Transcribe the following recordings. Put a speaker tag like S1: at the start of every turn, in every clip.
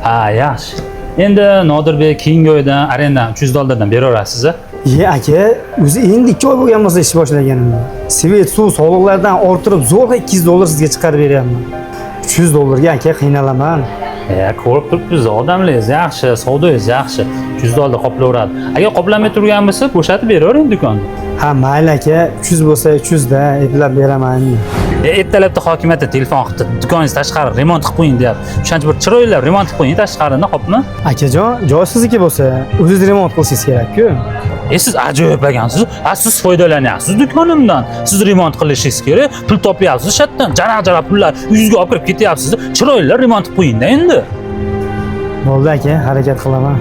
S1: Ha, yaxshi. Endi Nodirbek keyingi oydan arendadan $300 beraverasiz.
S2: Aka, o'zi endi 2 oy bo'lgan bo'lsa ish boshlaganimda. Svet suv soliqlardan orttirib zo'rg'a $200 sizga chiqarib beryapman. $300 ga aka qiynalaman.
S1: Ko'rib turibsiz, odamlaringiz yaxshi, savdoyingiz yaxshi. $300 qoplaveradi. Agar qoplamay turgan bo'lsa, bo'shatib beravering do'konni.
S2: Ha, mayli aka, 300 bo'lsa 300 da eplab beraman.
S1: Ertalabda hokimiyatda telefon qilib, do'koningiz tashqari remont qilib qo'ying deyapti. O'shancha bir chiroylab remont qilib qo'ying tashqarini, xo'pmi?
S2: Akajon, joy sizniki bo'lsa, o'zingiz remont qilsangiz kerak-ku.
S1: Siz ajoyib ekansiz. Siz foydalanyapsiz do'konimdan. Siz remont qilishingiz kerak. Pul topyapsiz, shatdan jaraq-jaraq pullar yuzga olib kirib ketyapsiz. Chiroyli remont qilib qo'ying-da endi.
S2: Bo'ldi aka, harakat qilaman.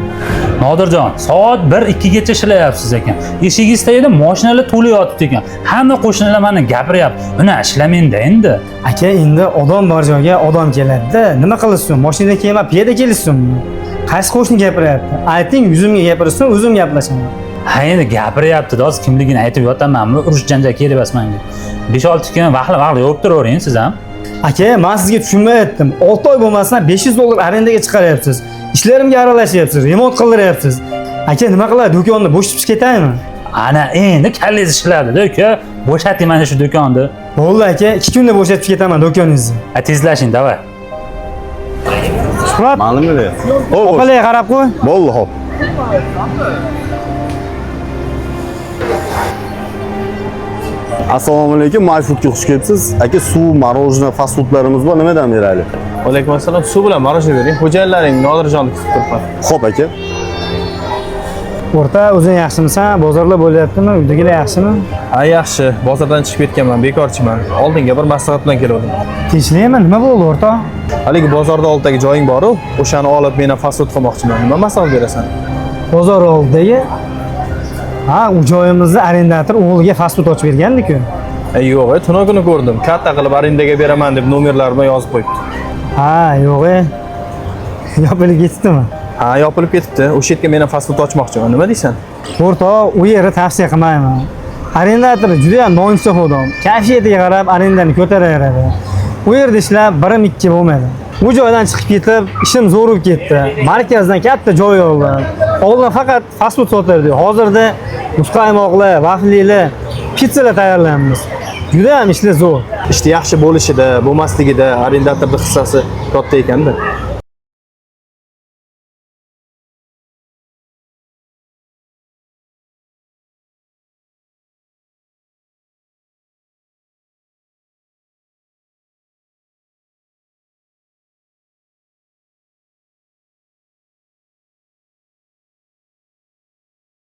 S1: Nodirjon, soat 1-2 gacha ishlayapsiz ekan. Eshigingiz tagida mashinalar to'la yotibdi ekan. Hamma qo'shnilar meni gapiryapti. Buni ishlamang-da endi.
S2: Aka, endi odam bor joyga odam keladi-da. Nima qilasiz? Mashina kelma, piyoda kelishsinmi? Qaysi qo'shni gapiryapti? Ayting, yuzimga gapirsin, o'zim gaplashaman.
S1: Ha, endi gapiryapti, hozir kimligini aytib yotamanmi? Urush janjal kerak emas menga. 5-6 kun vaqtli yo'q turavering siz ham.
S2: Aka, men sizga tushunmayaptim. 6 oy bo'lmasdan $500 arendaga chiqaryapsiz. Ishlarimga aralashyapsiz, remont qildiryapsiz. Aka, nima qiladi? Do'konni bo'shatib ketaymi?
S1: Ana endi kallangiz ishladida, uka. Bo'shating mana shu do'konni.
S2: Bo'ldi aka, 2 kunda bo'shatib ketaman do'koningizni.
S1: Tezlashing, davay.
S2: Shuhrat,
S3: Ma'lummi?
S2: opalarga qarab qo'y.
S3: Bo'ldi, xo'p. Assalomu alaykum, MyFoodga xush kelibsiz. Aka, suv, morojniy, fast foodlarimiz bor, nimadan beraylik?
S4: Alaykum assalom. Suv bilan morojniy bering. Xo'jayinlaring Nodirjonni kutib turibman.
S3: Xo'p, aka.
S2: O'rta, o'zing yaxshimisan? Bozorlar bo'lyaptimi? Uydagilar yaxshimi?
S4: Ha, yaxshi. Bozordan chiqib ketganman, bekorchiman. Oldinga bir maslahat bilan keldim.
S2: Tinchlikmi? Nima bo'ldi, o'rta?
S4: Haligi bozorda oldidagi joying bor-ku, o'shani olib men ham fast food qilmoqchiman. Nima maslahat berasan?
S2: Bozor oldidagi? Ha, u joyimizni arendator o'g'liga fast food ochib bergandik-ku.
S4: Yo'q, tunov kuni ko'rdim. Katta qilib arendaga beraman deb nomerlar bilan yozib qo'yibdi.
S2: Ha, yo'q. Yopilib ketdimi?
S4: Ha, yopilib ketibdi. O'sha yerga men ham fast food ochmoqchiman. Nima deysan?
S2: O'rta, u yerni tavsiya qilmayman. Arendator juda ham noinsof odam. Kayfiyatiga qarab arendani ko'taraveradi. U yerda ishlab 1-2 bo'lmaydi. Bu joydan chiqib ketib, ishim zo'r bo'lib ketdi. Markazdan katta joy oldi. Oldin faqat fast food sotardik. Hozirda muzqaymoqlar, vaflilar, pizzalar tayyorlaymiz. Juda ham ishlar zo'r.
S4: Ishni yaxshi bo'lishida, bo'lmasligida arendatorning hissasi katta ekanda.